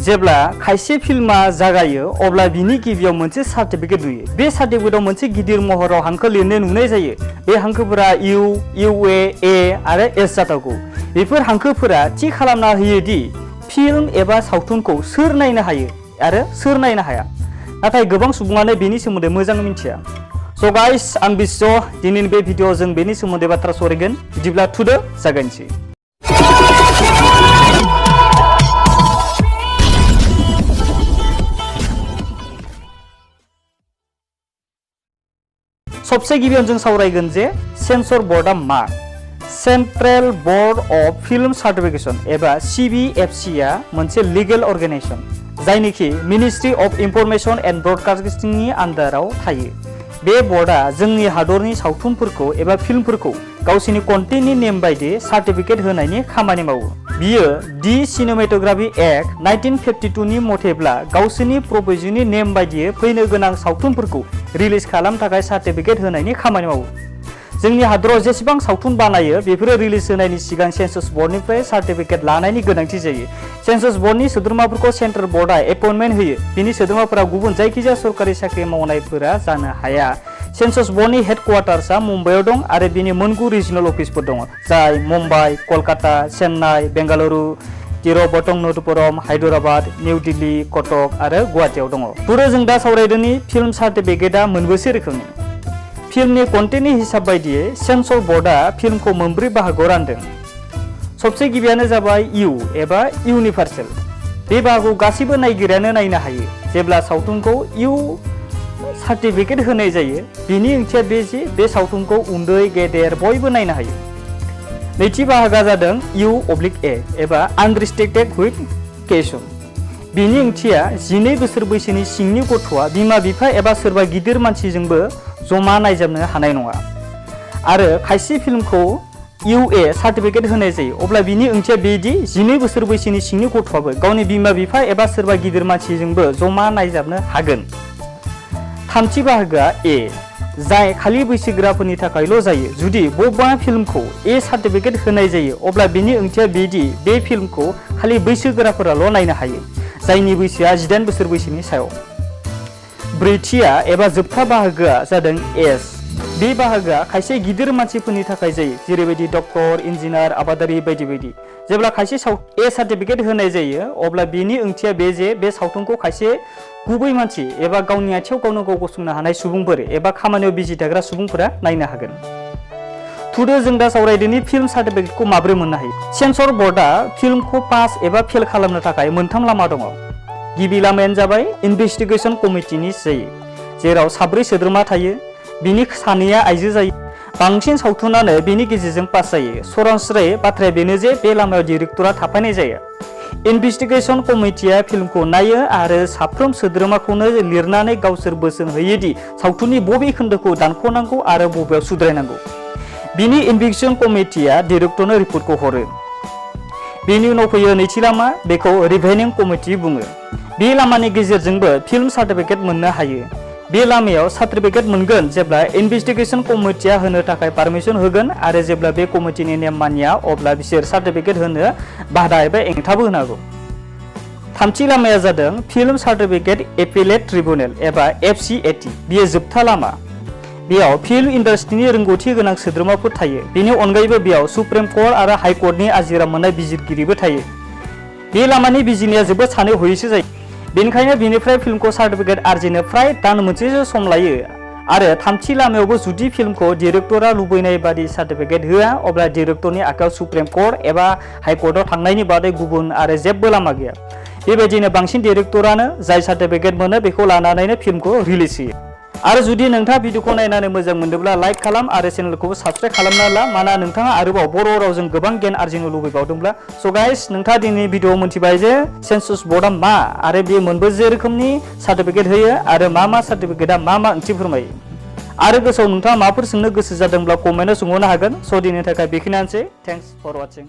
जेब्ला खायसे फिल्मा जागायो अब्ला बिनि गिबियाव मोनसे सार्टिफिकेट होयो। बे सार्टिफिकेटआव मोनसे गिदिर महराव हांखो लिरनाय नुनाय जायो। बे हांखोफोरा इउ, इउए, ए आरो एस जाथावगौ। बेफोर हांखोफोरा थि खालामना होयो दि फिल्म एबा सावथुनखौ सोर नायनो हायो आरो सोर नायनो हाया। नाथाय गोबां सुबुङानो बेनि सोमोन्दै मोजां मिथिया। स' गाइस, आं बिश्व, दिनैनि बे भिडिअ'आव जों बेनि सोमोन्दै बाथ्रा सावरायगोन। बिदिब्ला थुदो जागायनोसै। सबसे गिबियाव जों सावरायगोन जे सेन्सर बर्डआ मा। Central board of film certification एबा CBFC आ मोनसे लिगेल अर्गेनाइजेशन जायनिखि मिनिस्ट्रि अफ इनफरमेशन एन्ड ब्रडकास्टिंनि आन्डाराव थायो। बे बर्डआ जोंनि हादरनि सावथुनफोरखौ एबा फिल्मफोरखौ गावसिनि कन्टेन्टनि नेम बायदि सार्टिफिकेट होनायनि खामानि मावो। बियो दि सिनेमेटोग्राफी एक्ट 1952 नि मथेब्ला गावसोरनि प्रभिजननि नेम बायदियै फैनो गोनां सावथुनफोरखौ रिलिज खालामनो थाखाय सार्टिफिकेट होनायनि खामानि मावो। जोंनि हादराव जेसेबां सावथुन बानायो बेफोरो रिलिज होनायनि सिगां सेन्सस बर्डनिफ्राय सार्टिफिकेट लानायनि गोनांथि जायो। सेन्सस बर्डनि सोद्रोमाफोरखौ सेन्ट्रेल बर्डआ एपइन्टमेन्ट होयो। बिनि सोद्रोमाफोरा गुबुन जायखिजाया सरकारि साख्रि मावनायफोरा जानो हाया। सेन्सस बर्डनि हेडक्वार्टार्सआ मुम्बाइआव दं आरो बिनि मोनगु रिजनेल अफिसफोर दङ, जाय मुम्बाइ, कलकाता, चेन्नाइ, बेंगालुरु, तिरुवनन्तपुरम, हायद्राबाद, निउ दिल्ली, कटक आरो गुवाहाटीआव दङ। थुदो जों दा सावरायदोंनि फिल्म सार्टिफिकेटआ मोनबेसे रोखोमनि। फिल्मनि कन्टेन्टनि हिसाब बायदियै सेन्सर बर्डआ फिल्मखौ मोनब्रै बाहागोआव रानदों। सबसे गिबियानो जाबाय इउ एबा इउनिभार्सेल। बे बाहागोखौ गासैबो नायगिरियानो नायनो हायो। जेब्ला सावथुनखौ इउ सार्टिफिकेट होनाय जायो बिनि ओंथिया बे जे बे सावथुनखौ उन्दै गेदेर बयबो नायनो हायो। नैथि बाहागोआ जादों इउ/ए एबा आनरिस्ट्रिक्टेड एजुकेशन। बिनि ओंथिया 12 बोसोर बैसोनि सिंनि गथ'आ बिमा बिफा एबा सोरबा गिदिर मानसिजोंबो जमा नायजाबनो हानाय नङा। आरो खायसे फिल्मखौ इउ/ए सार्टिफिकेट होनाय जायो अब्ला बिनि ओंथिया बेदि 12 बोसोर बैसोनि सिंनि गथ'आबो गावनि बिमा बिफा एबा सोरबा गिदिर मानसिजोंबो जमा नायजाबनो हागोन। थामथि बाहागोआ ए, जाय खालि बैसोगोराफोरनि थाखायल' जायो। जुदि बबेबा फिल्मखौ ए सार्टिफिकेट होनाय जायो अब्ला बिनि ओंथिया बेदि बे फिल्मखौ खालि बैसोगोराफोराल' नायनो हायो, जायनि बैसोआ 18 बोसोर बैसोनि सायाव। ब्रैथिया एबा जोबथा बाहागोआ जादों एस। बे बाहागोआ खायसे गिदिर मानसिफोरनि थाखाय जायो, जेरैबायदि डक्टर, इन्जिनियार, आबादारि बायदि बायदि। जेब्ला खायसे ए सार्टिफिकेट होनाय जायो अब्ला बेनि ओंथिया बे जे बे सावथुनखौ खायसे गुबै मानसि एबा गावनि आथिङाव गावनो गाव गसंनो हानाय सुबुंफोर एबा खामानियाव बिजि थाग्रा सुबुंफोरा नायनो हागोन। थुदो जों दा सावरायदोंनि फिल्म सार्टिफिकेटखौ माबोरै मोननो हायो। सेन्सर बर्डआ फिल्मखौ पास एबा फेल खालामनो थाखाय मोनथाम लामा दङ। गिबि लामायानो जाबाय इनभेस्टिगेशन कमिटिनि जायो, जेराव 7 सोद्रोमा थायो। बिनि 2 आइजो जायो। बांसिन सावथुनानो बेनि गेजेरजों पास जायो। सरासनस्रायै बाथ्राया बेनो जे बे लामायाव डिरेक्टरा थाफानाय जाया। इनभेस्टिगेशन कमिटिया फिल्मखौ नायो आरो साफ्रोम सोद्रोमाखौनो लिरनानै गावसोर बोसोन होयो दि सावथुननि बबे खोन्दोखौ दानख'नांगौ आरो बबेयाव सुद्रायनांगौ। बिनि इनभेस्टिगेशन कमिटिया डिरेक्टरनो रिपर्टखौ हरो। बेनि उनाव फैयो नैथि लामा, बेखौ रिभाइनिं कमिटि बुङो। बे लामानि गेजेरजोंबो फिल्म सार्टिफिकेट मोननो हायो। बे लामायाव सार्टिफिकेट मोनगोन जेब्ला इनभेस्टिगेशन कमिटिया होनो थाखाय पारमिसन होगोन आरो जेब्ला बे कमिटिनि नेम मानिया अब्ला बिसोर सार्टिफिकेट होनो बाधा एबा हेंथाबो होनो हागौ। थामथि लामाया जादों फिल्म सार्टिफिकेट एपिलेट ट्रिब्युनेल एबा FCAT। बेयो जोबथा लामा। बेयाव फिल्म इन्डास्ट्रिनि रोंगौथि गोनां सोद्रोमाफोर थायो। बेनि अनगायैबो बेयाव सुप्रिम कर्ट आरो हाइ कर्टनि आजिरा मोननाय बिजिरगिरिबो थायो। बे लामानि बिजिरनाया जोबोद सानै हयैसो जायो। बेनिखायनो बेनिफ्राय फिल्मखौ सार्टिफिकेट आरजिनो फ्राय दान मोनसेसो सम लायो। आरो थामथि लामायावबो जुदि फिल्मखौ डिरेक्टरा लुबैनाय बादि सार्टिफिकेट होआ अब्ला डिरेक्टरनि आखायाव सुप्रिम कर्ट एबा हाइ कर्टआव थांनायनि बादै गुबुन आरो जेबो लामा गैया। बेबायदिनो बांसिन डिरेक्टरानो जाय सार्टिफिकेट मोनो बेखौ लानानैनो फिल्मखौ रिलिज होयो। आरो जुदि नोंथाङा भिडिअखौ नायनानै मोजां मोनदोंब्ला लाइक खालाम आरो चेनेलखौबो साबस्क्राइब खालामना ला, मानोना नोंथाङा आरोबाव बर' रावजों गोबां गियान आरजिनो लुबैबावदोंब्ला। स' गाइस, नोंथाङा दिनैनि भिडिअआव मोनथिबाय जे सेन्सस बर्डआ मा आरो बे मोनबेसे रोखोमनि सार्टिफिकेट होयो आरो मा सार्टिफिकेटआ मा ओंथि फोरमायो। आरो गोसोआव नोंथाङा माबाफोर सोंनो गोसो जादोंब्ला कमेन्टआव सोंहरनो हागोन। स' दिनैनि थाखाय बेखिनियानोसै। Thanks for वाचिं।